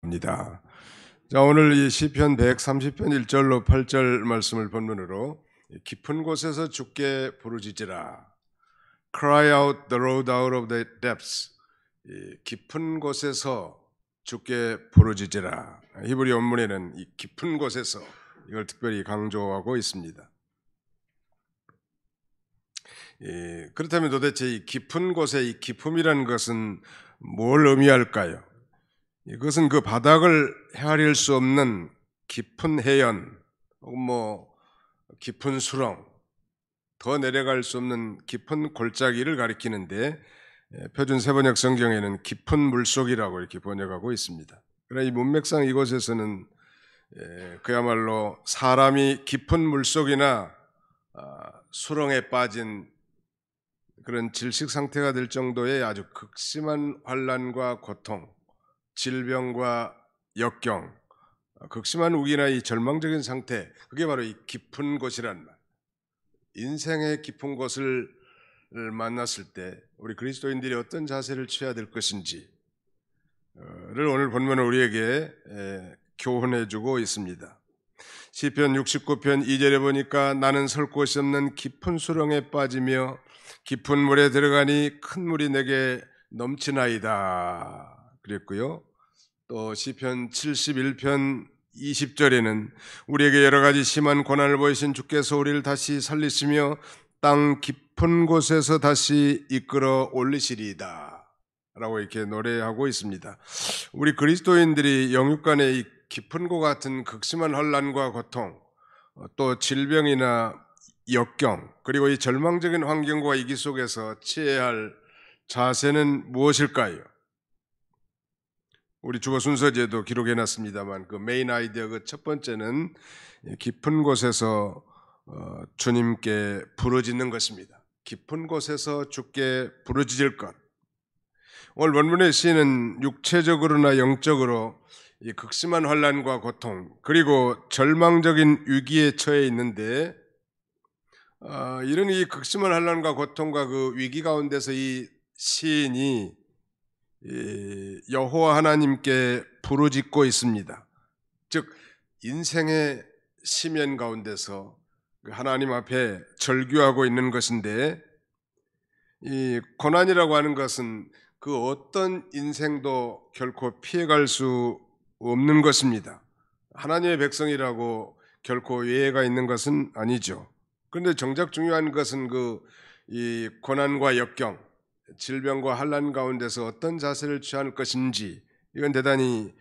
입니다. 자, 오늘 이 시편 130편 1절로 8절 말씀을 본문으로 깊은 곳에서 주께 부르짖으라. Cry out the road out of the depths. 이 깊은 곳에서 주께 부르짖으라. 히브리 원문에는 이 깊은 곳에서 이걸 특별히 강조하고 있습니다. 그렇다면 도대체 이 깊은 곳의 이 깊음이라는 것은 뭘 의미할까요? 이것은 그 바닥을 헤아릴 수 없는 깊은 해연, 혹은 깊은 수렁, 더 내려갈 수 없는 깊은 골짜기를 가리키는데 표준 세번역 성경에는 깊은 물속이라고 이렇게 번역하고 있습니다. 그러나 이 문맥상 이곳에서는 그야말로 사람이 깊은 물속이나 수렁에 빠진 그런 질식 상태가 될 정도의 아주 극심한 환난과 고통, 질병과 역경, 극심한 우기나 이 절망적인 상태, 그게 바로 이 깊은 곳이란 말. 인생의 깊은 곳을 만났을 때 우리 그리스도인들이 어떤 자세를 취해야 될 것인지를 오늘 본문은 우리에게 교훈해 주고 있습니다. 시편 69편 2절에 보니까 나는 설 곳이 없는 깊은 수렁에 빠지며 깊은 물에 들어가니 큰 물이 내게 넘치나이다 그랬고요. 또 시편 71편 20절에는 우리에게 여러 가지 심한 고난을 보이신 주께서 우리를 다시 살리시며 땅 깊은 곳에서 다시 이끌어 올리시리이다 라고 이렇게 노래하고 있습니다. 우리 그리스도인들이 영육 간의 이 깊은 곳 같은 극심한 환난과 고통, 또 질병이나 역경, 그리고 이 절망적인 환경과 위기 속에서 취해야 할 자세는 무엇일까요? 우리 주보 순서지에도 기록해놨습니다만 그 메인 아이디어 그 첫 번째는 깊은 곳에서 주님께 부르짖는 것입니다. 깊은 곳에서 주께 부르짖을 것. 오늘 본문의 시인은 육체적으로나 영적으로 이 극심한 환난과 고통 그리고 절망적인 위기에 처해 있는데 이런 이 극심한 환난과 고통과 그 위기 가운데서 이 시인이 여호와 하나님께 부르짖고 있습니다. 즉 인생의 시면 가운데서 하나님 앞에 절규하고 있는 것인데 이 고난이라고 하는 것은 그 어떤 인생도 결코 피해갈 수 없는 것입니다. 하나님의 백성이라고 결코 예외가 있는 것은 아니죠. 그런데 정작 중요한 것은 이 고난과 역경, 질병과 환난 가운데서 어떤 자세를 취할 것인지 이건 대단히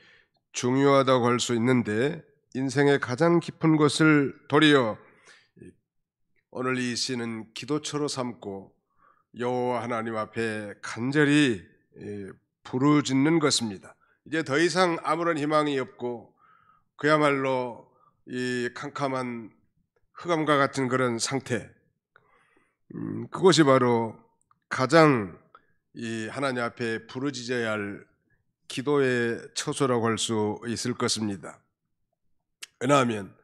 중요하다고 할 수 있는데 인생의 가장 깊은 곳을 도리어 오늘 이 시는 기도처로 삼고 여호와 하나님 앞에 간절히 부르짖는 것입니다. 이제 더 이상 아무런 희망이 없고 그야말로 이 캄캄한 흑암과 같은 그런 상태, 그것이 바로 가장 이 하나님 앞에 부르짖어야 할 기도의 처소라고 할 수 있을 것입니다. 왜냐하면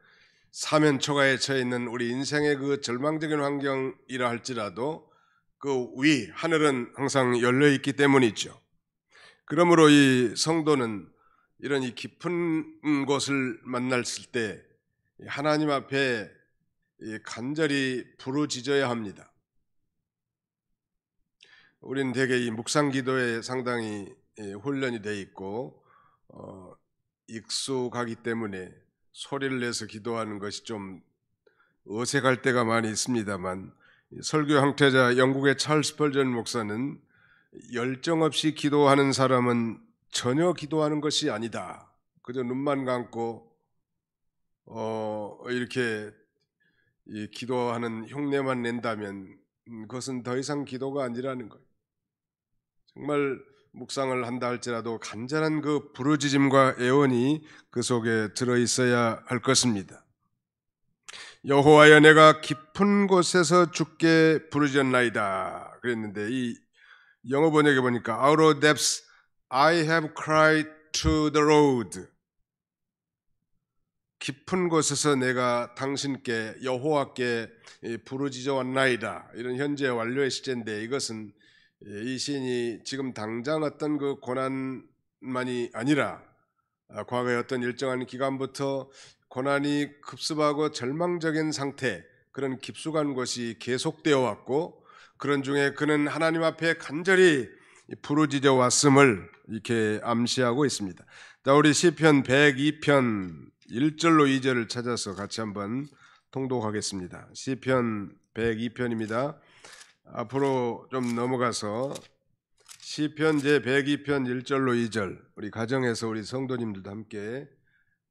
사면초가에 처해 있는 우리 인생의 그 절망적인 환경이라 할지라도 그 위 하늘은 항상 열려 있기 때문이죠. 그러므로 이 성도는 이런 이 깊은 곳을 만났을 때 하나님 앞에 간절히 부르짖어야 합니다. 우리는 대개 이 묵상 기도에 상당히 훈련이 돼 있고 익숙하기 때문에 소리를 내서 기도하는 것이 좀 어색할 때가 많이 있습니다만 설교 형태자 영국의 찰스 스펄전 목사는 열정 없이 기도하는 사람은 전혀 기도하는 것이 아니다. 그저 눈만 감고 이렇게 기도하는 흉내만 낸다면 그것은 더 이상 기도가 아니라는 거예요. 정말 묵상을 한다 할지라도 간절한 그 부르짖음과 애원이 그 속에 들어있어야 할 것입니다. 여호와여 내가 깊은 곳에서 주께 부르짖었나이다 그랬는데 이 영어 번역에 보니까 Out of depths I have cried to the Lord. 깊은 곳에서 내가 당신께 여호와께 부르짖어 왔나이다. 이런 현재 완료의 시제인데 이것은 이 시인이 지금 당장 어떤 그 고난만이 아니라 과거에 어떤 일정한 기간부터 고난이 급습하고 절망적인 상태, 그런 깊숙한 것이 계속되어 왔고, 그런 중에 그는 하나님 앞에 간절히 부르짖어 왔음을 이렇게 암시하고 있습니다. 자, 우리 시편 102편 1절로 2절을 찾아서 같이 한번 통독하겠습니다. 시편 102편입니다. 앞으로 좀 넘어가서 시편 제 102편 1절로 2절, 우리 가정에서 우리 성도님들도 함께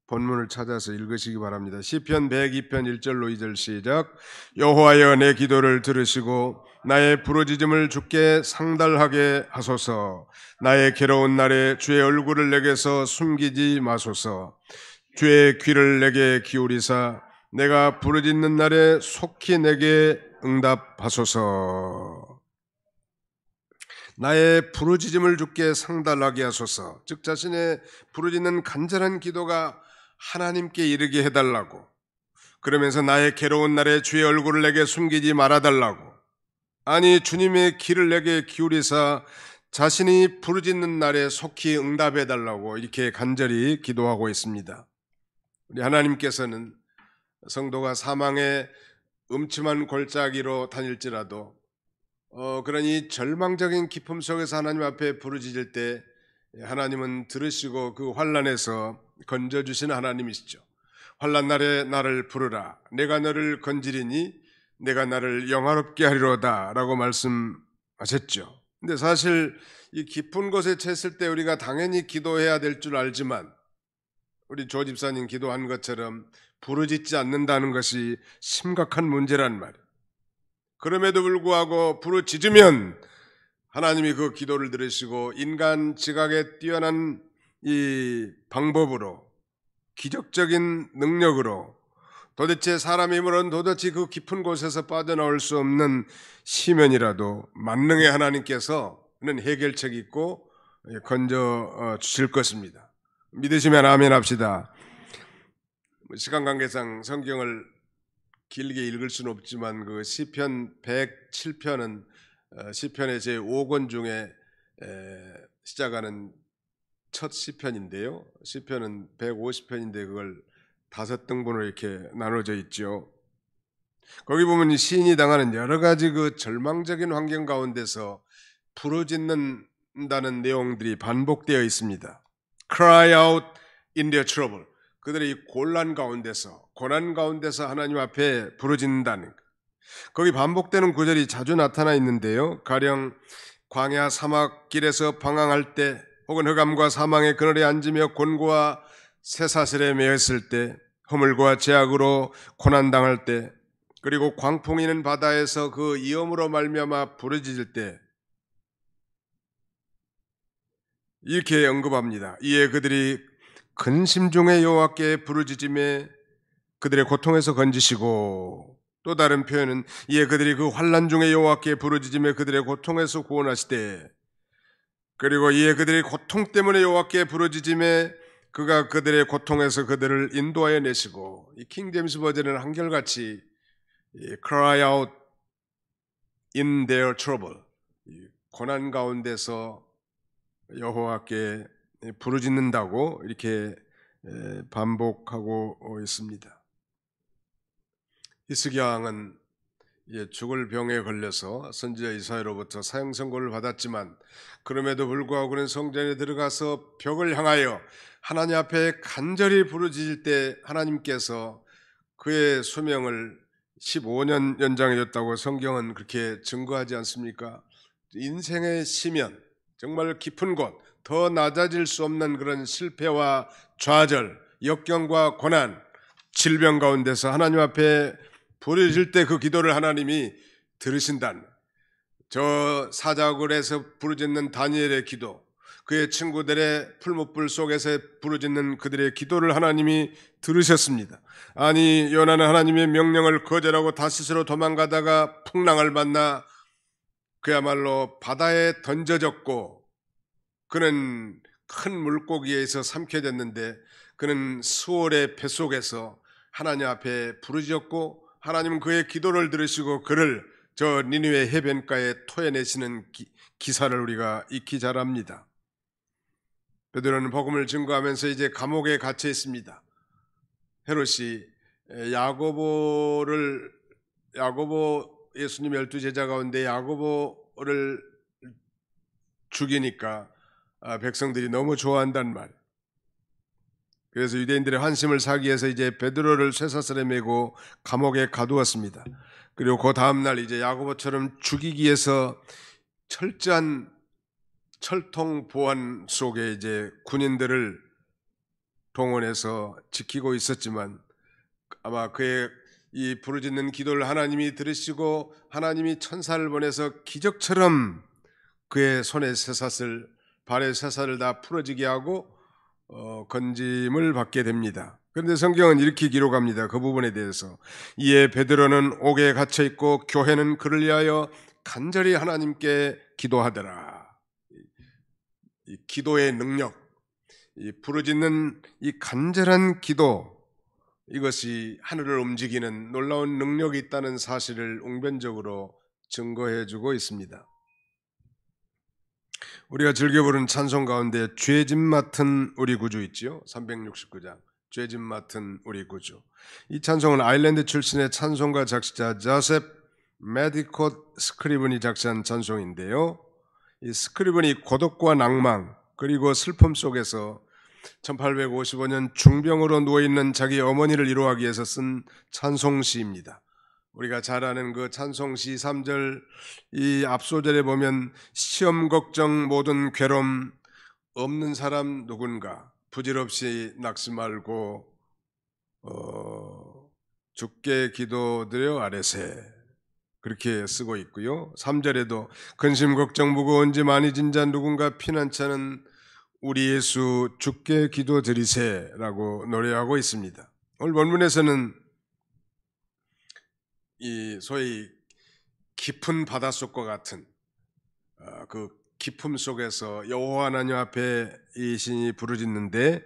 본문을 찾아서 읽으시기 바랍니다. 시편 102편 1절로 2절 시작. 여호와여, 내 기도를 들으시고 나의 부르짖음을 주께 상달하게 하소서. 나의 괴로운 날에 주의 얼굴을 내게서 숨기지 마소서. 주의 귀를 내게 기울이사 내가 부르짖는 날에 속히 내게 응답하소서. 나의 부르짖음을 주께 상달하게 하소서. 즉 자신의 부르짖는 간절한 기도가 하나님께 이르게 해달라고, 그러면서 나의 괴로운 날에 주의 얼굴을 내게 숨기지 말아달라고, 아니 주님의 귀를 내게 기울이사 자신이 부르짖는 날에 속히 응답해달라고 이렇게 간절히 기도하고 있습니다. 우리 하나님께서는 성도가 사망의 음침한 골짜기로 다닐지라도 그러니 절망적인 기품 속에서 하나님 앞에 부르짖을 때 하나님은 들으시고 그 환난에서 건져주시는 하나님이시죠. 환난 날에 나를 부르라, 내가 너를 건지리니 내가 나를 영화롭게 하리로다 라고 말씀하셨죠. 근데 사실 이 깊은 곳에 처했을 때 우리가 당연히 기도해야 될 줄 알지만, 우리 조 집사님 기도한 것처럼 부르짖지 않는다는 것이 심각한 문제란 말이에요. 그럼에도 불구하고 부르짖으면 하나님이 그 기도를 들으시고 인간 지각에 뛰어난 이 방법으로, 기적적인 능력으로, 도대체 사람의 힘으로는 도대체 그 깊은 곳에서 빠져나올 수 없는 시면이라도 만능의 하나님께서는 해결책이 있고 건져 주실 것입니다. 믿으시면 아멘 합시다. 시간 관계상 성경을 길게 읽을 수는 없지만 그 시편 107편은 시편의 제5권 중에 시작하는 첫 시편인데요. 시편은 150편인데 그걸 5등분으로 이렇게 나눠져 있죠. 거기 보면 시인이 당하는 여러 가지 그 절망적인 환경 가운데서 부르짖는다는 내용들이 반복되어 있습니다. Cry out in their trouble. 그들의 곤란 가운데서, 고난 가운데서 하나님 앞에 부르짖는다는 것. 거기 반복되는 구절이 자주 나타나 있는데요. 가령 광야 사막 길에서 방황할 때, 혹은 흑암과 사망의 그늘에 앉으며 곤고와 쇠사슬에 매였을 때, 허물과 제약으로 고난당할 때, 그리고 광풍이 있는 바다에서 그 위험으로 말미암아 부르짖을 때, 이렇게 언급합니다. 이에 그들이 근심 중에 여호와께 부르짖음에 그들의 고통에서 건지시고, 또 다른 표현은 이에 그들이 그 환난 중에 여호와께 부르짖음에 그들의 고통에서 구원하시되, 그리고 이에 그들의 고통 때문에 여호와께 부르짖음에 그가 그들의 고통에서 그들을 인도하여 내시고, 이 킹제임스 버전은 한결같이 cry out in their trouble, 고난 가운데서 여호와께 부르짖는다고 이렇게 반복하고 있습니다. 히스기야 왕은 죽을 병에 걸려서 선지자 이사야로부터 사형 선고를 받았지만, 그럼에도 불구하고 그는 성전에 들어가서 벽을 향하여 하나님 앞에 간절히 부르짖을 때 하나님께서 그의 수명을 15년 연장해 줬다고 성경은 그렇게 증거하지 않습니까? 인생의 시면, 정말 깊은 곳, 더 낮아질 수 없는 그런 실패와 좌절, 역경과 고난, 질병 가운데서 하나님 앞에 부르짖을 때 그 기도를 하나님이 들으신다는, 저 사자굴에서 부르짖는 다니엘의 기도, 그의 친구들의 풀무불 속에서 부르짖는 그들의 기도를 하나님이 들으셨습니다. 아니 요나는 하나님의 명령을 거절하고 다시스로 도망가다가 풍랑을 만나 그야말로 바다에 던져졌고, 그는 큰 물고기에서 삼켜졌는데 그는 수월의 뱃속에서 하나님 앞에 부르짖었고, 하나님은 그의 기도를 들으시고 그를 저 니느웨 해변가에 토해내시는 기사를 우리가 익히 잘 압니다. 베드로는 복음을 증거하면서 이제 감옥에 갇혀 있습니다. 헤롯이 야고보 예수님 12제자 가운데 야고보를 죽이니까 백성들이 너무 좋아한단 말. 그래서 유대인들의 환심을 사기 위해서 이제 베드로를 쇠사슬에 메고 감옥에 가두었습니다. 그리고 그 다음 날 이제 야고보처럼 죽이기 위해서 철저한 철통 보안 속에 이제 군인들을 동원해서 지키고 있었지만 아마 그의 이 부르짖는 기도를 하나님이 들으시고 하나님이 천사를 보내서 기적처럼 그의 손에 쇠사슬, 발에 쇠사슬을 다 풀어지게 하고 건짐을 받게 됩니다. 그런데 성경은 이렇게 기록합니다. 그 부분에 대해서 이에 베드로는 옥에 갇혀 있고 교회는 그를 위하여 간절히 하나님께 기도하더라. 이 기도의 능력, 이 부르짖는 이 간절한 기도, 이것이 하늘을 움직이는 놀라운 능력이 있다는 사실을 웅변적으로 증거해주고 있습니다. 우리가 즐겨 부르는 찬송 가운데 죄짐 맡은 우리 구주 있지요. 369장 죄짐 맡은 우리 구주. 이 찬송은 아일랜드 출신의 찬송가 작시자 조셉 메디콧 스크리븐이 작사한 찬송인데요. 이 스크리븐이 고독과 낭망 그리고 슬픔 속에서 1855년 중병으로 누워있는 자기 어머니를 위로하기 위해서 쓴 찬송시입니다. 우리가 잘 아는 그 찬송시 3절 이 앞소절에 보면 시험 걱정 모든 괴로움 없는 사람 누군가 부질없이 낙심 말고 주께 기도드려 아뢰세 그렇게 쓰고 있고요. 3절에도 근심 걱정 무거운 짐 많이 진 자 누군가 피난처는 우리 예수 주께 기도드리세라고 노래하고 있습니다. 오늘 본문에서는 이 소위 깊은 바닷속과 같은 그 깊음 속에서 여호와 하나님 앞에 이 신이 부르짖는데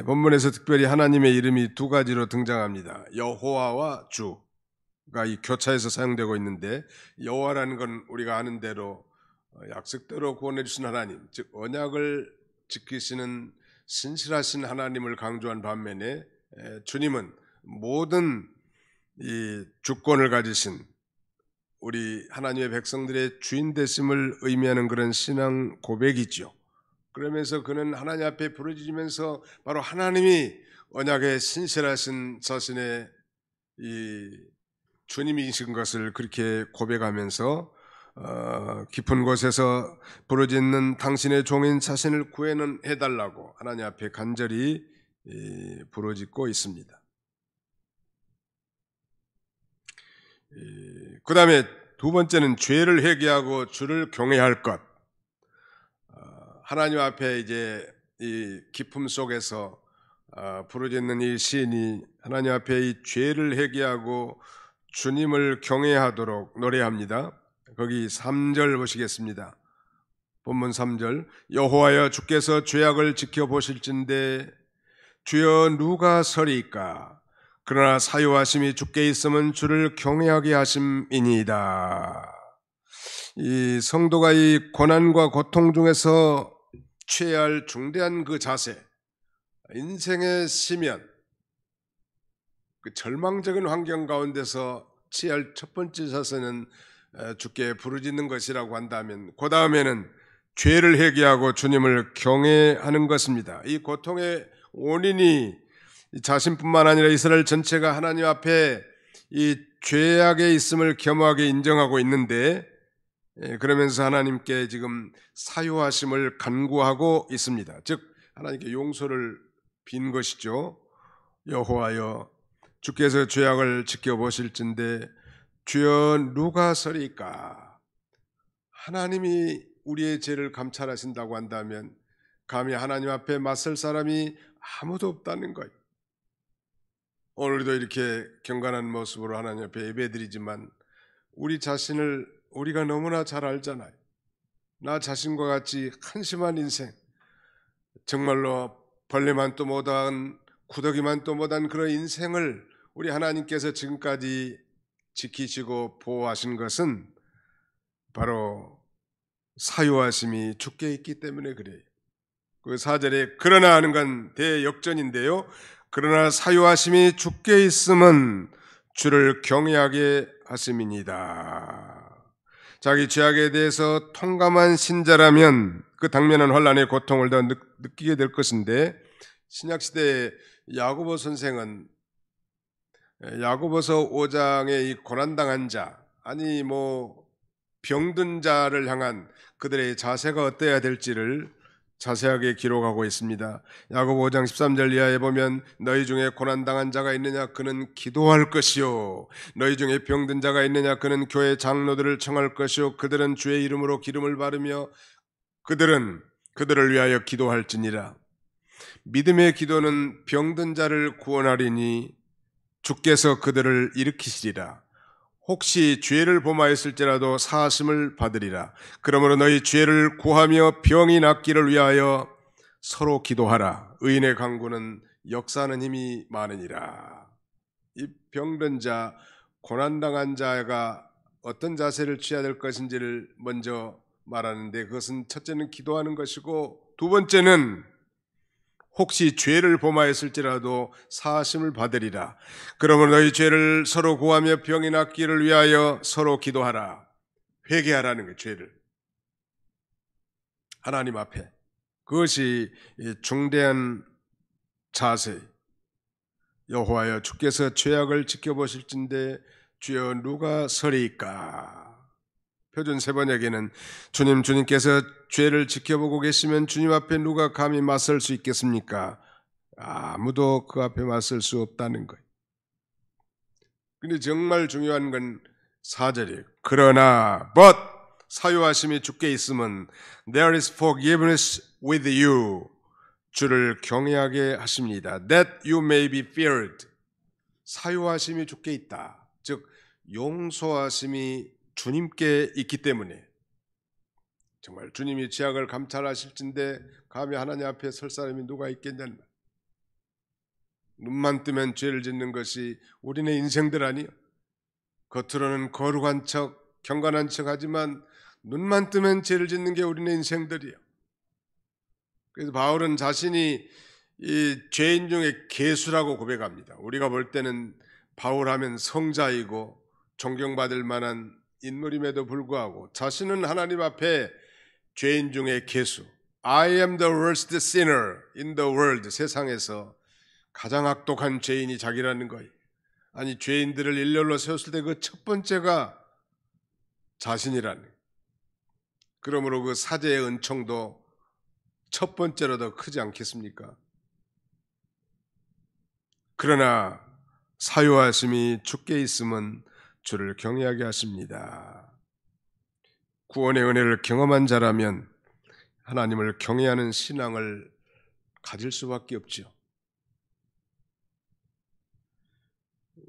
본문에서 특별히 하나님의 이름이 두 가지로 등장합니다. 여호와와 주가 이 교차해서 사용되고 있는데 여호와라는 건 우리가 아는 대로 약속대로 구원해 주신 하나님, 즉 언약을 지키시는 신실하신 하나님을 강조한 반면에 주님은 모든 이 주권을 가지신 우리 하나님의 백성들의 주인 되심을 의미하는 그런 신앙 고백이죠. 그러면서 그는 하나님 앞에 부르짖으면서 바로 하나님이 언약에 신실하신 자신의 이 주님이신 것을 그렇게 고백하면서 깊은 곳에서 부르짖는 당신의 종인 자신을 구해는 해달라고 하나님 앞에 간절히 부르짖고 있습니다. 그 다음에 두 번째는 죄를 회개하고 주를 경외할 것. 하나님 앞에 이제 이 기쁨 속에서 부르짖는 이 시인이 하나님 앞에 이 죄를 회개하고 주님을 경외하도록 노래합니다. 거기 3절 보시겠습니다. 본문 3절 여호와여 주께서 죄악을 지켜보실진대 주여 누가 서리이까 그러나 사유하심이 주께 있으면 주를 경외하게 하심이니이다. 이 성도가 이 고난과 고통 중에서 취해야 할 중대한 그 자세, 인생의 시면, 그 절망적인 환경 가운데서 취해야 할 첫 번째 자세는 주께 부르짖는 것이라고 한다면 그 다음에는 죄를 회개하고 주님을 경외하는 것입니다. 이 고통의 원인이 자신뿐만 아니라 이스라엘 전체가 하나님 앞에 이 죄악에 있음을 겸허하게 인정하고 있는데 그러면서 하나님께 지금 사유하심을 간구하고 있습니다. 즉 하나님께 용서를 빈 것이죠. 여호와여 주께서 죄악을 지켜보실진대 주여 누가 서리까. 하나님이 우리의 죄를 감찰하신다고 한다면 감히 하나님 앞에 맞설 사람이 아무도 없다는 것. 오늘도 이렇게 경건한 모습으로 하나님 앞에 예배드리지만 우리 자신을 우리가 너무나 잘 알잖아요. 나 자신과 같이 한심한 인생, 정말로 벌레만도 못한 구더기만도 못한 그런 인생을 우리 하나님께서 지금까지 지키시고 보호하신 것은 바로 사유하심이 주께 있기 때문에 그래요. 그 4절에 그러나 하는 건 대역전인데요. 그러나 사유하심이 주께 있음은 주를 경외하게 하심이니이다. 자기 죄악에 대해서 통감한 신자라면 그 당면한 환난의 고통을 더 느끼게 될 것인데, 신약시대의 야고보 선생은 야고보서 5장의 이 고난당한 자, 아니 병든 자를 향한 그들의 자세가 어떠해야 될지를 자세하게 기록하고 있습니다. 야고보 5장 13절 이하에 보면 너희 중에 고난당한 자가 있느냐 그는 기도할 것이요, 너희 중에 병든 자가 있느냐 그는 교회 장로들을 청할 것이요, 그들은 주의 이름으로 기름을 바르며 그들을 위하여 기도할지니라. 믿음의 기도는 병든 자를 구원하리니 주께서 그들을 일으키시리라. 혹시 죄를 범하였을지라도 사하심을 받으리라. 그러므로 너희 죄를 구하며 병이 낫기를 위하여 서로 기도하라. 의인의 강구는 역사하는 힘이 많으니라. 이 병든 자, 고난당한 자가 어떤 자세를 취해야 될 것인지를 먼저 말하는데, 그것은 첫째는 기도하는 것이고, 두 번째는 혹시 죄를 범하였을지라도 사하심을 받으리라. 그러므로 너희 죄를 서로 구하며 병이 낫기를 위하여 서로 기도하라. 회개하라는 거예요. 죄를 하나님 앞에. 그것이 중대한 자세. 여호와여 주께서 죄악을 지켜보실진데 주여 누가 서리이까. 표준 세번역에는 주님께서 죄를 지켜보고 계시면 주님 앞에 누가 감히 맞설 수 있겠습니까? 아무도 그 앞에 맞설 수 없다는 거예요. 근데 정말 중요한 건 4절이에요. 그러나 but 사유하심이 주께 있으면 there is forgiveness with you. 주를 경외하게 하십니다. That you may be feared. 사유하심이 주께 있다. 즉 용서하심이 주님께 있기 때문에, 정말 주님이 죄악을 감찰하실진데 감히 하나님 앞에 설 사람이 누가 있겠냐는 말. 눈만 뜨면 죄를 짓는 것이 우리네 인생들 아니요. 겉으로는 거룩한 척, 경건한 척 하지만 눈만 뜨면 죄를 짓는 게 우리네 인생들이에요. 그래서 바울은 자신이 이 죄인 중에 괴수라고 고백합니다. 우리가 볼 때는 바울하면 성자이고 존경받을 만한 인물임에도 불구하고 자신은 하나님 앞에 죄인 중에 괴수, I am the worst sinner in the world, 세상에서 가장 악독한 죄인이 자기라는 거예요. 아니, 죄인들을 일렬로 세웠을 때 그 첫 번째가 자신이라는 거예요. 그러므로 그 사죄의 은총도 첫 번째로 더 크지 않겠습니까? 그러나 사유하심이 주께 있으면 주를 경외하게 하십니다. 구원의 은혜를 경험한 자라면 하나님을 경외하는 신앙을 가질 수밖에 없죠.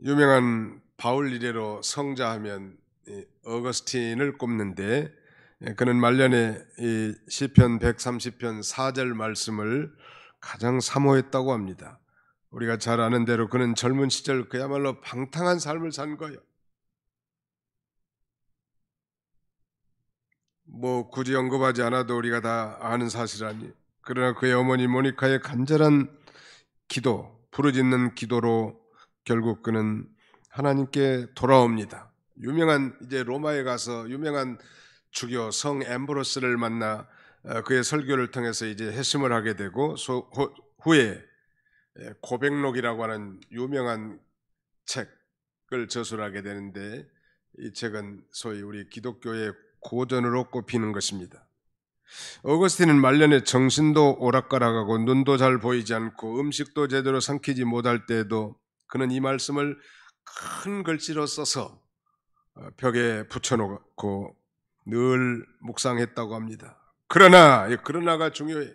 유명한 바울 이래로 성자하면 어거스틴을 꼽는데, 그는 말년에 이 시편 130편 4절 말씀을 가장 사모했다고 합니다. 우리가 잘 아는 대로 그는 젊은 시절 그야말로 방탕한 삶을 산 거예요. 굳이 언급하지 않아도 우리가 다 아는 사실 아니에요. 그러나 그의 어머니 모니카의 간절한 기도, 부르짖는 기도로 결국 그는 하나님께 돌아옵니다. 유명한 이제 로마에 가서 유명한 주교 성 앰브로스를 만나 그의 설교를 통해서 이제 회심을 하게 되고, 후에 고백록이라고 하는 유명한 책을 저술하게 되는데, 이 책은 소위 우리 기독교의 고전으로 꼽히는 것입니다. 어거스틴은 말년에 정신도 오락가락하고 눈도 잘 보이지 않고 음식도 제대로 삼키지 못할 때에도 그는 이 말씀을 큰 글씨로 써서 벽에 붙여놓고 늘 묵상했다고 합니다. 그러나가 중요해요.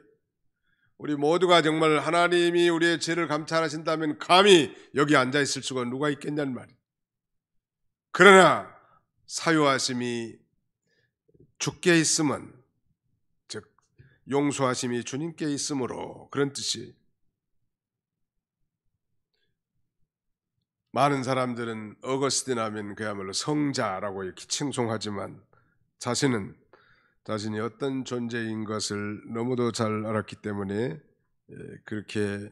우리 모두가 정말 하나님이 우리의 죄를 감찰하신다면 감히 여기 앉아있을 수가 누가 있겠냐는 말이에요. 그러나 사유하심이 주께 있으면, 즉 용서하심이 주님께 있으므로, 그런 뜻이. 많은 사람들은 어거스틴 하면 그야말로 성자라고 이렇게 칭송하지만 자신은 자신이 어떤 존재인 것을 너무도 잘 알았기 때문에 그렇게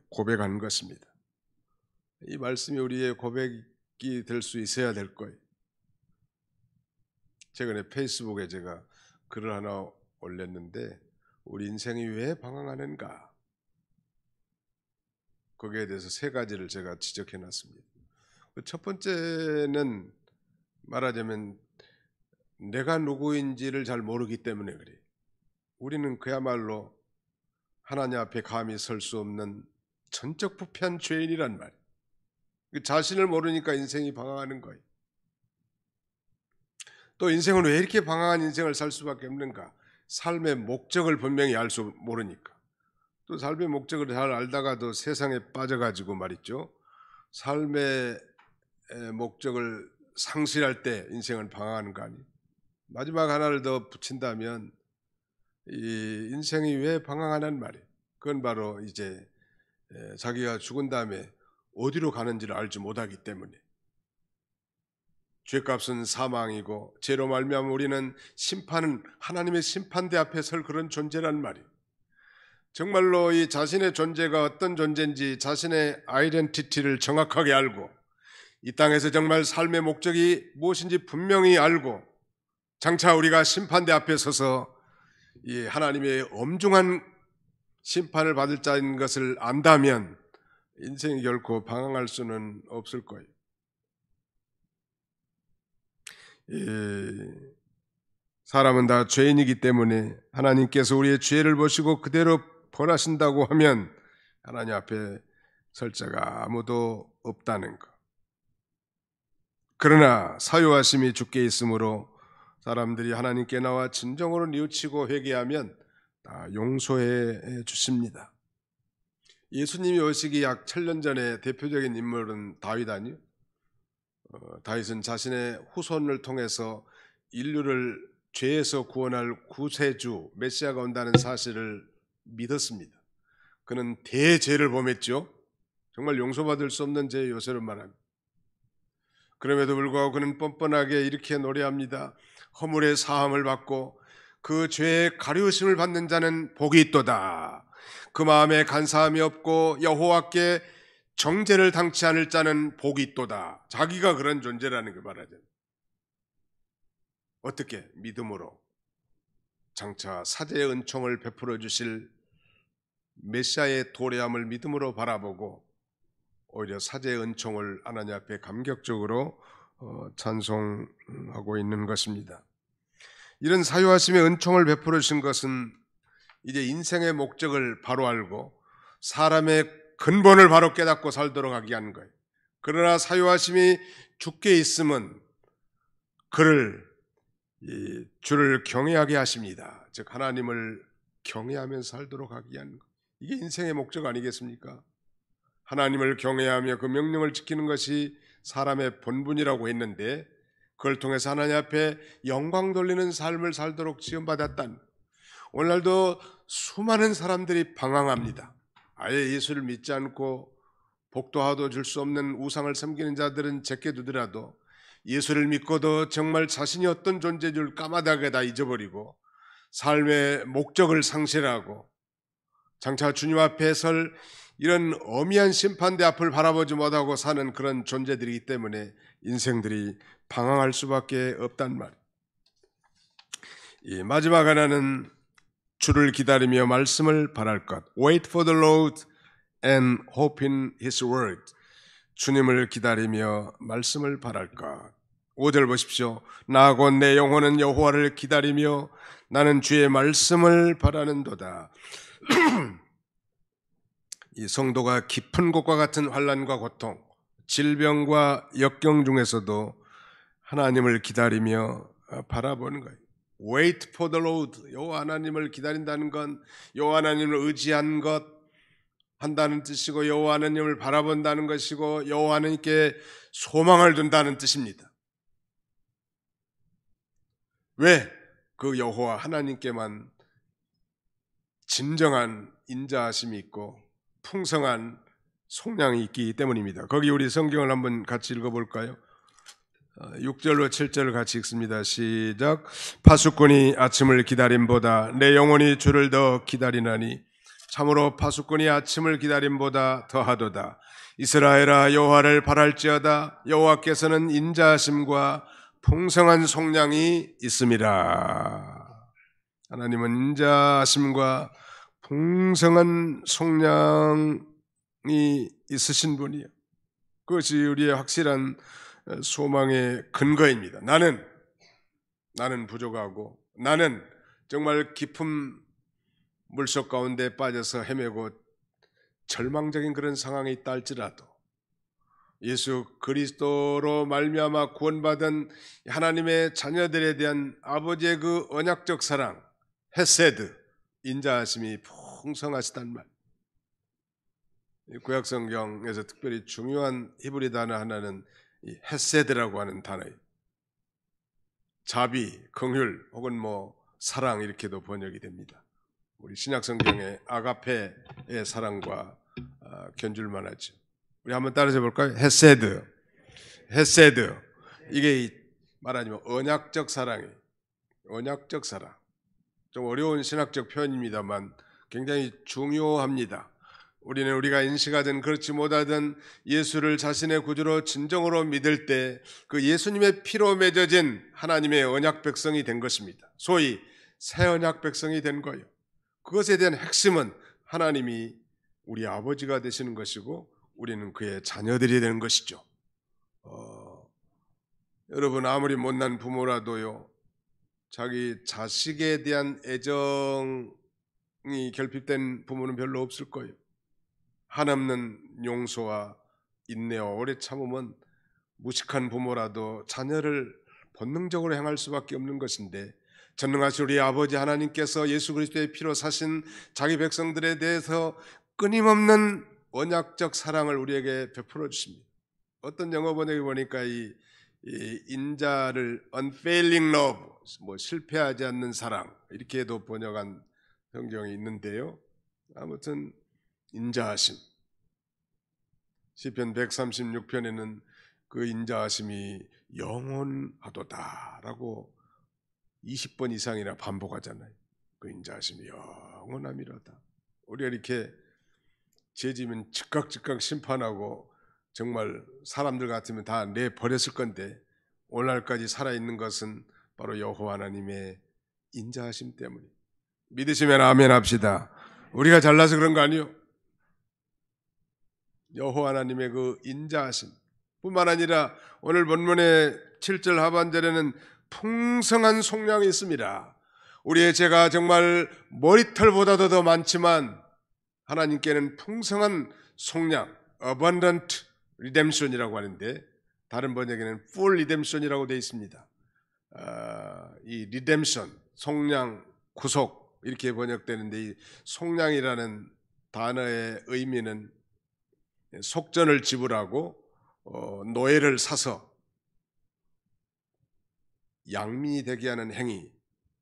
고백한 것입니다. 이 말씀이 우리의 고백이 될 수 있어야 될 거예요. 최근에 페이스북에 제가 글을 하나 올렸는데 우리 인생이 왜 방황하는가? 거기에 대해서 세 가지를 제가 지적해 놨습니다. 첫 번째는 말하자면 내가 누구인지를 잘 모르기 때문에 그래요. 우리는 그야말로 하나님 앞에 감히 설 수 없는 전적 부패한 죄인이란 말이에요. 자신을 모르니까 인생이 방황하는 거예요. 또 인생은 왜 이렇게 방황한 인생을 살 수밖에 없는가? 삶의 목적을 분명히 알 수 모르니까. 또 삶의 목적을 잘 알다가도 세상에 빠져가지고 말이죠. 삶의 목적을 상실할 때 인생을 방황하는 거 아니에요. 마지막 하나를 더 붙인다면 이 인생이 왜 방황하는 말이에요. 그건 바로 이제 자기가 죽은 다음에 어디로 가는지를 알지 못하기 때문에. 죄값은 사망이고 죄로 말미암아 우리는 심판은 하나님의 심판대 앞에 설 그런 존재란 말이에요. 정말로 이 자신의 존재가 어떤 존재인지 자신의 아이덴티티를 정확하게 알고 이 땅에서 정말 삶의 목적이 무엇인지 분명히 알고 장차 우리가 심판대 앞에 서서 이 하나님의 엄중한 심판을 받을 자인 것을 안다면 인생이 결코 방황할 수는 없을 거예요. 사람은 다 죄인이기 때문에 하나님께서 우리의 죄를 보시고 그대로 벌하신다고 하면 하나님 앞에 설 자가 아무도 없다는 것. 그러나 사유하심이 주께 있으므로 사람들이 하나님께 나와 진정으로 뉘우치고 회개하면 다 용서해 주십니다. 예수님이 오시기 약 7년 전에 대표적인 인물은 다윗 아니요? 다윗은 자신의 후손을 통해서 인류를 죄에서 구원할 구세주 메시아가 온다는 사실을 믿었습니다. 그는 대죄를 범했죠. 정말 용서받을 수 없는 죄 요새로 말합니다. 그럼에도 불구하고 그는 뻔뻔하게 이렇게 노래합니다. 허물의 사함을 받고 그 죄의 가려우심을 받는 자는 복이 있도다. 그 마음에 간사함이 없고 여호와께 정죄를 당치 않을 자는 복이 있도다. 자기가 그런 존재라는 걸 말하죠. 어떻게? 믿음으로 장차 사제의 은총을 베풀어 주실 메시아의 도래함을 믿음으로 바라보고 오히려 사제의 은총을 하나님 앞에 감격적으로 찬송하고 있는 것입니다. 이런 사유하심의 은총을 베풀어 주신 것은 이제 인생의 목적을 바로 알고 사람의 근본을 바로 깨닫고 살도록 하게 하는 거예요. 그러나 사유하심이 주께 있으면 그를 주를 경외하게 하십니다. 즉 하나님을 경외하며 살도록 하게 하는 것. 이게 인생의 목적 아니겠습니까? 하나님을 경외하며 그 명령을 지키는 것이 사람의 본분이라고 했는데 그걸 통해서 하나님 앞에 영광 돌리는 삶을 살도록 지원받았다는. 오늘날도 수많은 사람들이 방황합니다. 아예 예수를 믿지 않고 복도 하도 줄 수 없는 우상을 섬기는 자들은 제게 두더라도 예수를 믿고도 정말 자신이 어떤 존재인 줄 까마득하게 다 잊어버리고 삶의 목적을 상실하고 장차 주님 앞에 설 이런 엄미한 심판대 앞을 바라보지 못하고 사는 그런 존재들이기 때문에 인생들이 방황할 수밖에 없단 말이에요. 이 마지막 하나는 주를 기다리며 말씀을 바랄 것. Wait for the Lord and hope in His word. 주님을 기다리며 말씀을 바랄 것. 5절 보십시오. 나 곧 내 영혼은 여호와를 기다리며 나는 주의 말씀을 바라는도다. 이 성도가 깊은 곳과 같은 환난과 고통, 질병과 역경 중에서도 하나님을 기다리며 바라보는 거예요. Wait for the Lord. 여호와 하나님을 기다린다는 건 여호와 하나님을 의지한 것 한다는 뜻이고 여호와 하나님을 바라본다는 것이고 여호와 하나님께 소망을 둔다는 뜻입니다. 왜? 그 여호와 하나님께만 진정한 인자하심이 있고 풍성한 속량이 있기 때문입니다. 거기 우리 성경을 한번 같이 읽어볼까요? 6절로 7절 같이 읽습니다. 시작. 파수꾼이 아침을 기다림보다 내 영혼이 주를 더 기다리나니 참으로 파수꾼이 아침을 기다림보다 더하도다. 이스라엘아 여호와를 바랄지어다. 여호와께서는 인자하심과 풍성한 속량이 있음이라. 하나님은 인자하심과 풍성한 속량이 있으신 분이요, 그것이 우리의 확실한 소망의 근거입니다. 나는 부족하고, 나는 정말 깊은 물속 가운데 빠져서 헤매고 절망적인 그런 상황에 있다 할지라도 예수 그리스도로 말미암아 구원받은 하나님의 자녀들에 대한 아버지의 그 언약적 사랑, 헤세드, 인자하심이 풍성하시단 말. 구약 성경에서 특별히 중요한 히브리 단어 하나는 이 헤세드라고 하는 단어예요. 자비, 긍휼 혹은 사랑 이렇게도 번역이 됩니다. 우리 신약 성경의 아가페의 사랑과 견줄만 하죠. 우리 한번 따라서 볼까요? 헤세드. 이게 말하자면 언약적 사랑이에요. 언약적 사랑. 좀 어려운 신학적 표현입니다만 굉장히 중요합니다. 우리가 인식하든 그렇지 못하든 예수를 자신의 구주로 진정으로 믿을 때 그 예수님의 피로 맺어진 하나님의 언약 백성이 된 것입니다. 소위 새 언약 백성이 된 거예요. 그것에 대한 핵심은 하나님이 우리 아버지가 되시는 것이고 우리는 그의 자녀들이 되는 것이죠. 여러분, 아무리 못난 부모라도요, 자기 자식에 대한 애정이 결핍된 부모는 별로 없을 거예요. 한없는 용서와 인내와 오래 참음은 무식한 부모라도 자녀를 본능적으로 행할 수밖에 없는 것인데, 전능하신 우리 아버지 하나님께서 예수 그리스도의 피로 사신 자기 백성들에 대해서 끊임없는 언약적 사랑을 우리에게 베풀어 주십니다. 어떤 영어 번역에 보니까 이 인자를 unfailing love, 실패하지 않는 사랑, 이렇게도 번역한 성경이 있는데요. 아무튼 인자하심, 시편 136편에는 그 인자하심이 영원하도다라고 20번 이상이나 반복하잖아요. 그 인자하심이 영원함이로다. 우리가 이렇게 죄지면 즉각 심판하고 정말 사람들 같으면 다 내버렸을 건데 오늘날까지 살아있는 것은 바로 여호와 하나님의 인자하심 때문이에요. 믿으시면 아멘 합시다. 우리가 잘나서 그런 거 아니요. 여호와 하나님의 그 인자하심 뿐만 아니라 오늘 본문의 7절 하반절에는 풍성한 속량이 있습니다. 우리의 죄가 정말 머리털보다도 더 많지만 하나님께는 풍성한 속량, abundant redemption이라고 하는데 다른 번역에는 full redemption이라고 되어 있습니다. 이 redemption, 속량, 구속 이렇게 번역되는데 이 속량이라는 단어의 의미는 속전을 지불하고 노예를 사서 양민이 되게 하는 행위,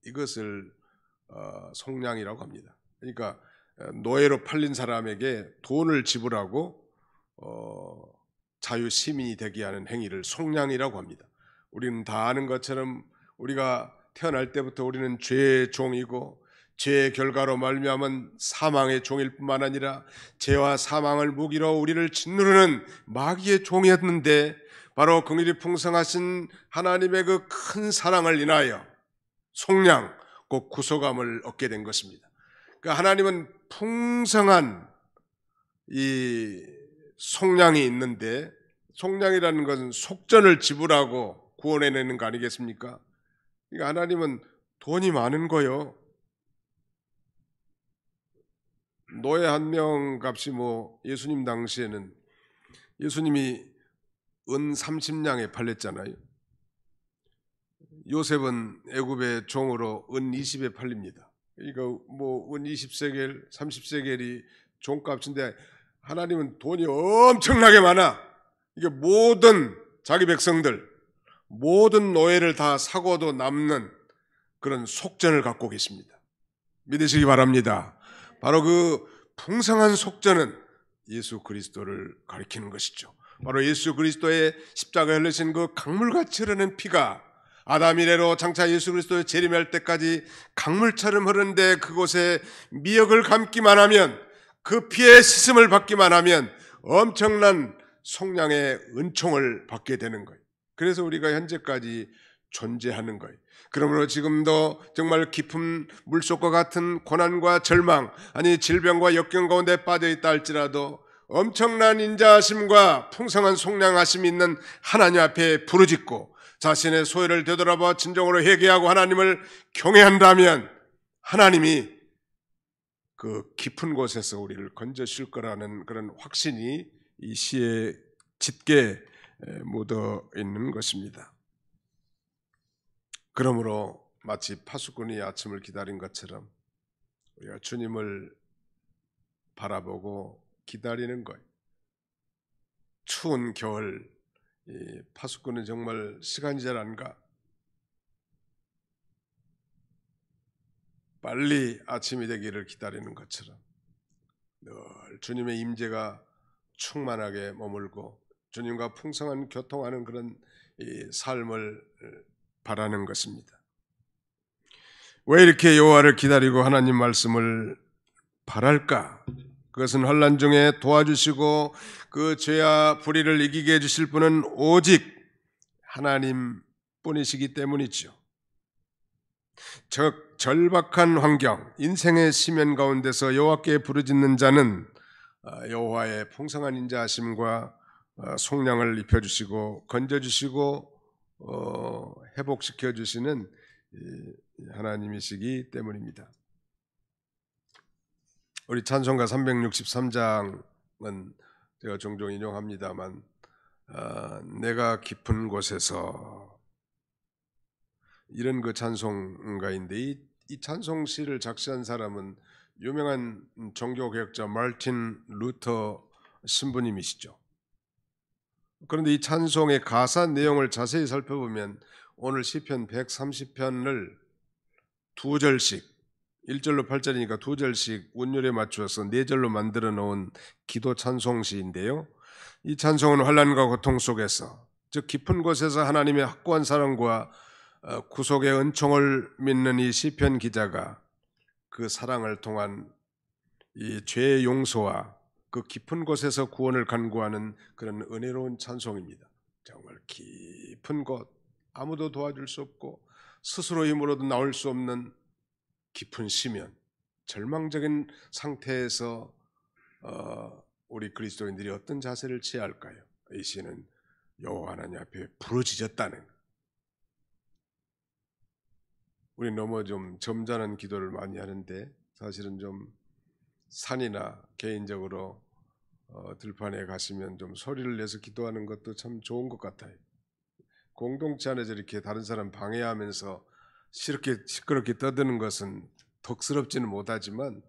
이것을 속량이라고 합니다. 그러니까 노예로 팔린 사람에게 돈을 지불하고 자유 시민이 되게 하는 행위를 속량이라고 합니다. 우리는 다 아는 것처럼 우리가 태어날 때부터 우리는 죄의 종이고 죄의 결과로 말미암은 사망의 종일 뿐만 아니라 죄와 사망을 무기로 우리를 짓누르는 마귀의 종이었는데 바로 긍휼이 풍성하신 하나님의 그 큰 사랑을 인하여 속량, 곧 구속함을 얻게 된 것입니다. 그러니까 하나님은 풍성한 이 속량이 있는데, 속량이라는 것은 속전을 지불하고 구원해내는 거 아니겠습니까? 그러니까 하나님은 돈이 많은 거요. 노예 한 명 값이 예수님 당시에는 예수님이 은 30냥에 팔렸잖아요. 요셉은 애굽의 종으로 은 20에 팔립니다. 그러니까 은 20세겔, 30세겔이 종값인데 하나님은 돈이 엄청나게 많아. 이게 모든 자기 백성들, 모든 노예를 다 사고도 남는 그런 속전을 갖고 계십니다. 믿으시기 바랍니다. 바로 그 풍성한 속전은 예수 그리스도를 가리키는 것이죠. 바로 예수 그리스도의 십자가에 흘리신 그 강물같이 흐르는 피가 아담 이래로 장차 예수 그리스도의 재림할 때까지 강물처럼 흐르는데 그곳에 미역을 감기만 하면, 그 피의 씻음을 받기만 하면 엄청난 속량의 은총을 받게 되는 거예요. 그래서 우리가 현재까지 존재하는 거예요. 그러므로 지금도 정말 깊은 물속과 같은 고난과 절망, 아니 질병과 역경 가운데 빠져 있다 할지라도 엄청난 인자하심과 풍성한 속량하심이 있는 하나님 앞에 부르짖고 자신의 소유를 되돌아봐 진정으로 회개하고 하나님을 경외한다면 하나님이 그 깊은 곳에서 우리를 건져줄 거라는 그런 확신이 이 시에 짙게 묻어 있는 것입니다. 그러므로 마치 파수꾼이 아침을 기다린 것처럼 우리가 주님을 바라보고 기다리는 거예요. 추운 겨울, 이 파수꾼은 정말 시간이 잘 안 가. 빨리 아침이 되기를 기다리는 것처럼 늘 주님의 임재가 충만하게 머물고 주님과 풍성한 교통하는 그런 이 삶을 바라는 것입니다. 왜 이렇게 여호와를 기다리고 하나님 말씀을 바랄까? 그것은 환난 중에 도와주시고 그 죄와 불의를 이기게 해주실 분은 오직 하나님뿐이시기 때문이죠. 절박한 환경, 인생의 시면 가운데서 여호와께 부르짖는 자는 여호와의 풍성한 인자하심과 속량을 입혀주시고 건져주시고 회복시켜주시는 하나님이시기 때문입니다. 우리 찬송가 363장은 제가 종종 인용합니다만 내가 깊은 곳에서 이런 그 찬송가인데 이 찬송시를 작시한 사람은 유명한 종교개혁자 마르틴 루터 신부님이시죠. 그런데 이 찬송의 가사 내용을 자세히 살펴보면 오늘 시편 130편을 두 절씩 1절로 8절이니까 두 절씩 운율에 맞추어서 네 절로 만들어 놓은 기도 찬송시인데요. 이 찬송은 환난과 고통 속에서, 즉 깊은 곳에서 하나님의 확고한 사랑과 구속의 은총을 믿는 이 시편 기자가 그 사랑을 통한 이 죄의 용서와 그 깊은 곳에서 구원을 간구하는 그런 은혜로운 찬송입니다. 정말 깊은 곳, 아무도 도와줄 수 없고 스스로 힘으로도 나올 수 없는 깊은 시면, 절망적인 상태에서 우리 그리스도인들이 어떤 자세를 취해야 할까요? 이 시는 여호와 하나님 앞에 부르짖었다는 것. 우리 너무 좀 점잖은 기도를 많이 하는데 사실은 좀 산이나 개인적으로 들판에 가시면 좀 소리를 내서 기도하는 것도 참 좋은 것 같아요. 공동체 안에서 이렇게 다른 사람 방해하면서 시끄럽게 떠드는 것은 덕스럽지는 못하지만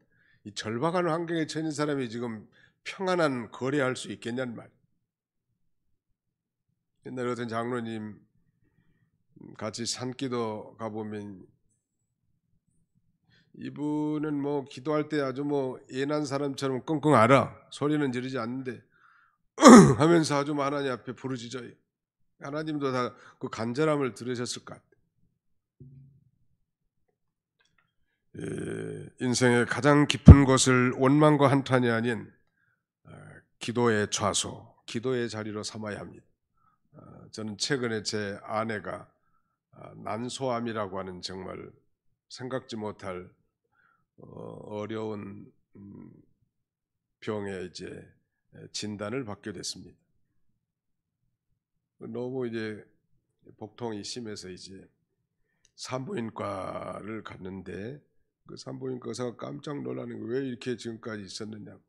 이 절박한 환경에 처한 사람이 지금 평안한 거래할 수 있겠냐는 말. 옛날에 어떤 장로님 같이 산기도 가보면 이분은 뭐 기도할 때 아주 뭐 예난 사람처럼 끙끙 앓아. 소리는 지르지 않는데 하면서 아주 하나님 앞에 부르짖어요. 하나님도 다 그 간절함을 들으셨을 것 같아요. 인생의 가장 깊은 곳을 원망과 한탄이 아닌 기도의 좌소, 기도의 자리로 삼아야 합니다. 저는 최근에 제 아내가 난소암이라고 하는 정말 생각지 못할 어려운 병에 이제 진단을 받게 됐습니다. 너무 이제 복통이 심해서 이제 산부인과를 갔는데 그 산부인과 의사가 깜짝 놀라는 거, 왜 이렇게 지금까지 있었느냐고.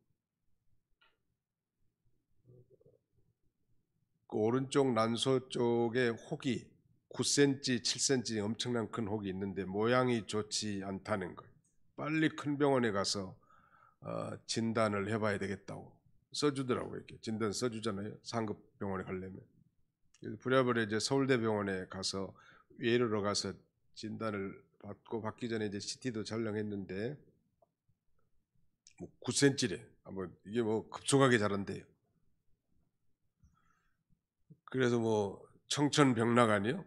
그 오른쪽 난소 쪽에 혹이 9cm, 7cm 엄청난 큰 혹이 있는데 모양이 좋지 않다는 거예요. 빨리 큰 병원에 가서 진단을 해봐야 되겠다고 써주더라고요. 이렇게 진단 써주잖아요. 상급 병원에 가려면. 부랴부랴 이제 서울대병원에 가서 외래로 가서 진단을 받기 전에 이제 CT도 촬영했는데 뭐 9cm래. 이게 뭐 급속하게 자란대요. 그래서 뭐 청천벽락아니요?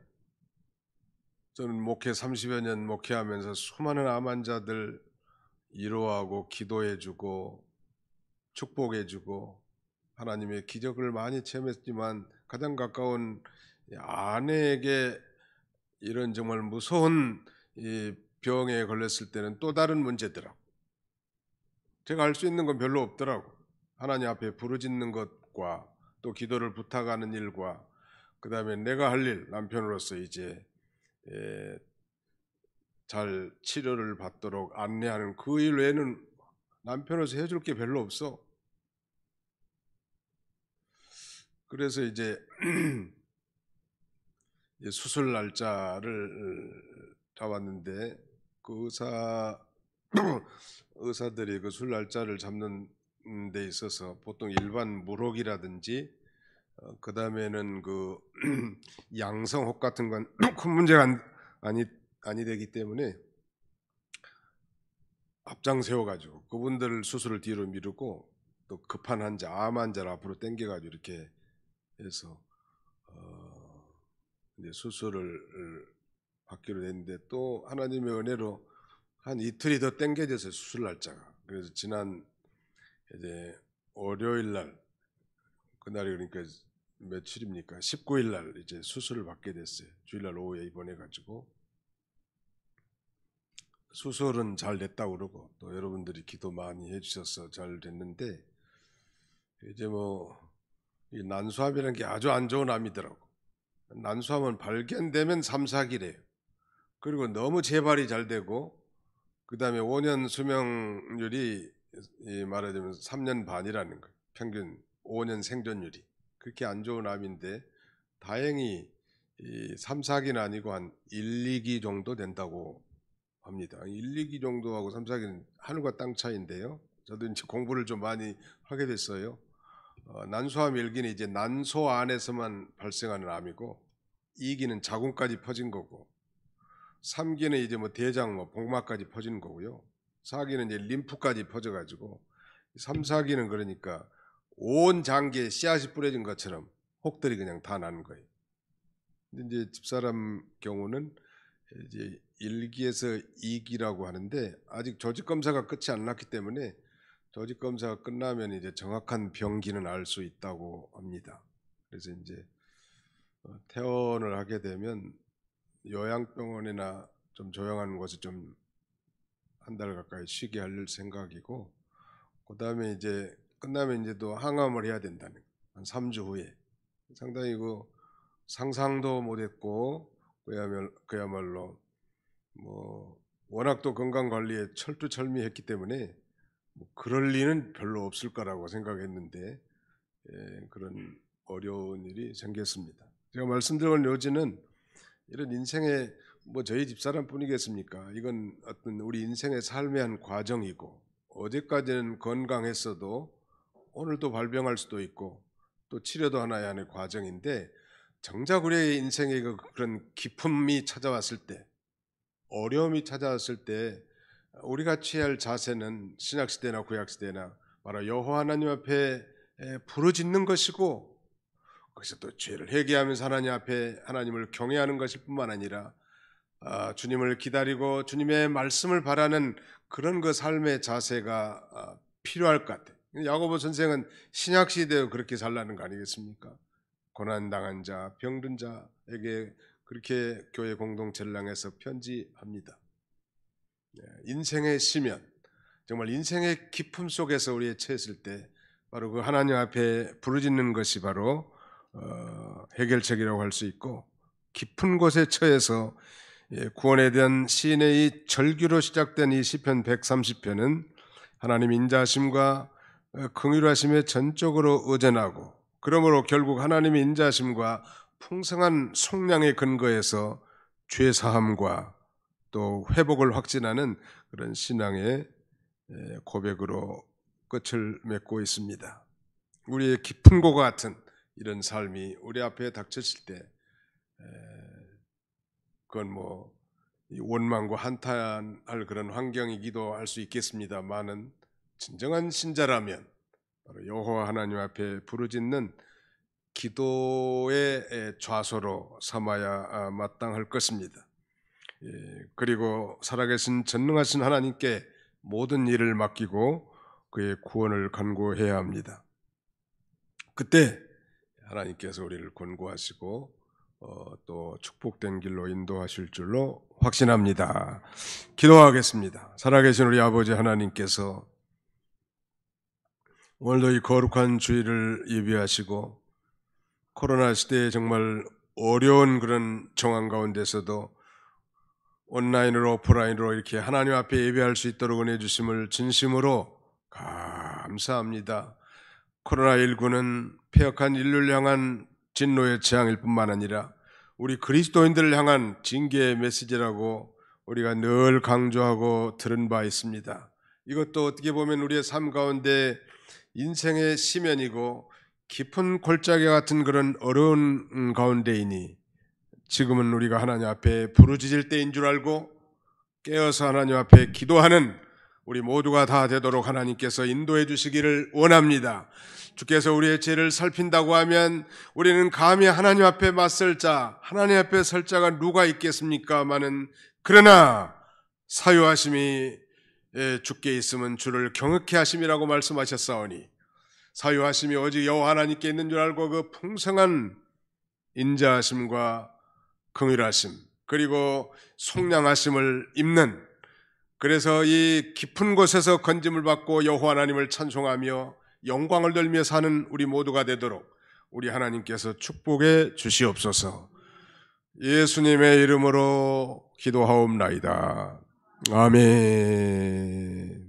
저는 목회 30여 년 목회하면서 수많은 암 환자들 위로하고 기도해주고 축복해주고 하나님의 기적을 많이 체험했지만 가장 가까운 아내에게 이런 정말 무서운 이 병에 걸렸을 때는 또 다른 문제더라고. 제가 할 수 있는 건 별로 없더라고. 하나님 앞에 부르짖는 것과 또 기도를 부탁하는 일과 그다음에 내가 할 일, 남편으로서 이제 잘 치료를 받도록 안내하는 그 일 외에는 남편으로서 해줄 게 별로 없어. 그래서 이제 수술 날짜를 잡았는데 그 의사들이 그 수술 날짜를 잡는 데 있어서 보통 일반 물혹이라든지 그 다음에는 그 양성혹 같은 건 큰 문제가 아니 되기 때문에 앞장 세워가지고 그분들 수술을 뒤로 미루고 또 급한 환자, 암 환자를 앞으로 당겨가지고 이렇게 해서 이제 수술을 받기로 됐는데 또 하나님의 은혜로 한 이틀이 더 당겨져서 수술 날짜가. 그래서 지난 이제 월요일 날 그날이 그러니까 며칠입니까? 19일 날 이제 수술을 받게 됐어요. 주일날 오후에 입원해가지고 수술은 잘 됐다고 그러고 또 여러분들이 기도 많이 해주셔서 잘 됐는데 이제 뭐 이 난소암이라는 게 아주 안 좋은 암이더라고. 난소암은 발견되면 3, 4기래요. 그리고 너무 재발이 잘 되고 그 다음에 5년 수명률이 말하자면 3년 반이라는 거예요. 평균 5년 생존율이. 그렇게 안 좋은 암인데 다행히 3, 4기는 아니고 한 1, 2기 정도 된다고 합니다. 1, 2기 정도하고 3, 4기는 하늘과 땅 차이인데요. 저도 이제 공부를 좀 많이 하게 됐어요. 난소암 1기는 이제 난소 안에서만 발생하는 암이고 2기는 자궁까지 퍼진 거고 3기는 이제 뭐 대장, 뭐 복막까지 퍼지는 거고요. 4기는 이제 림프까지 퍼져가지고 3, 4기는 그러니까 온 장기에 씨앗이 뿌려진 것처럼 혹들이 그냥 다 나는 거예요. 근데 이제 집사람 경우는 이제 1기에서 2기라고 하는데 아직 조직 검사가 끝이 안 났기 때문에 조직 검사가 끝나면 이제 정확한 병기는 알 수 있다고 합니다. 그래서 이제 퇴원을 하게 되면 요양병원이나 좀 조용한 곳에 좀 한 달 가까이 쉬게 할 생각이고 그 다음에 이제 끝나면 이제 또 항암을 해야 된다는 거예요. 한 3주 후에. 상당히 그 상상도 못했고 그야말로 뭐 워낙 또 건강 관리에 철두철미했기 때문에 뭐 그럴 리는 별로 없을 거라고 생각했는데 그런 어려운 일이 생겼습니다. 제가 말씀드린 요지는 이런 인생의 뭐 저희 집사람뿐이겠습니까? 이건 어떤 우리 인생의 삶의 한 과정이고 어제까지는 건강했어도 오늘도 발병할 수도 있고 또 치료도 하나의 과정인데 정작 우리의 인생에 그런 기품이 찾아왔을 때 어려움이 찾아왔을 때 우리가 취해야 할 자세는 신약시대나 구약시대나 바로 여호와 하나님 앞에 부르짖는 것이고 거기서 또 죄를 회개하면서 하나님 앞에 하나님을 경외하는 것일 뿐만 아니라 주님을 기다리고 주님의 말씀을 바라는 그런 그 삶의 자세가 필요할 것 같아요. 야고보 선생은 신약시대에 그렇게 살라는 거 아니겠습니까? 고난당한 자, 병든 자에게 그렇게 교회 공동체를 향해서 편지합니다. 인생의 시면, 정말 인생의 기품 속에서 우리의 처했을 때 바로 그 하나님 앞에 부르짖는 것이 바로 해결책이라고 할 수 있고 깊은 곳에 처해서 구원에 대한 시인의 이 절규로 시작된 이 시편 130편은 하나님 인자하심과 긍휼하심에 전적으로 의존하고 그러므로 결국 하나님의 인자하심과 풍성한 속량의 근거에서 죄사함과 또 회복을 확진하는 그런 신앙의 고백으로 끝을 맺고 있습니다. 우리의 깊은 고가 같은 이런 삶이 우리 앞에 닥쳤을 때 그건 뭐 원망과 한탄할 그런 환경이기도 할 수 있겠습니다만은 진정한 신자라면 바로 여호와 하나님 앞에 부르짖는 기도의 좌소로 삼아야 마땅할 것입니다. 그리고 살아계신 전능하신 하나님께 모든 일을 맡기고 그의 구원을 간구해야 합니다. 그때 하나님께서 우리를 권고하시고 또 축복된 길로 인도하실 줄로 확신합니다. 기도하겠습니다. 살아계신 우리 아버지 하나님께서 오늘도 이 거룩한 주일을 예비하시고 코로나 시대에 정말 어려운 그런 정황 가운데서도 온라인으로 오프라인으로 이렇게 하나님 앞에 예배할 수 있도록 은혜 주심을 진심으로 감사합니다. 코로나19는 폐역한 인류를 향한 진노의 재앙일 뿐만 아니라 우리 그리스도인들을 향한 징계의 메시지라고 우리가 늘 강조하고 들은 바 있습니다. 이것도 어떻게 보면 우리의 삶 가운데 인생의 시면이고 깊은 골짜기 같은 그런 어려운 가운데이니 지금은 우리가 하나님 앞에 부르짖을 때인 줄 알고 깨어서 하나님 앞에 기도하는 우리 모두가 다 되도록 하나님께서 인도해 주시기를 원합니다. 주께서 우리의 죄를 살핀다고 하면 우리는 감히 하나님 앞에 맞설 자, 하나님 앞에 설 자가 누가 있겠습니까마는 그러나 사유하심이 주께 있으면 주를 경외케 하심이라고 말씀하셨사오니 사유하심이 오직 여호와 하나님께 있는 줄 알고 그 풍성한 인자하심과 긍휼하심 그리고 속량하심을 입는, 그래서 이 깊은 곳에서 건짐을 받고 여호와 하나님을 찬송하며 영광을 돌며 사는 우리 모두가 되도록 우리 하나님께서 축복해 주시옵소서. 예수님의 이름으로 기도하옵나이다. 아멘.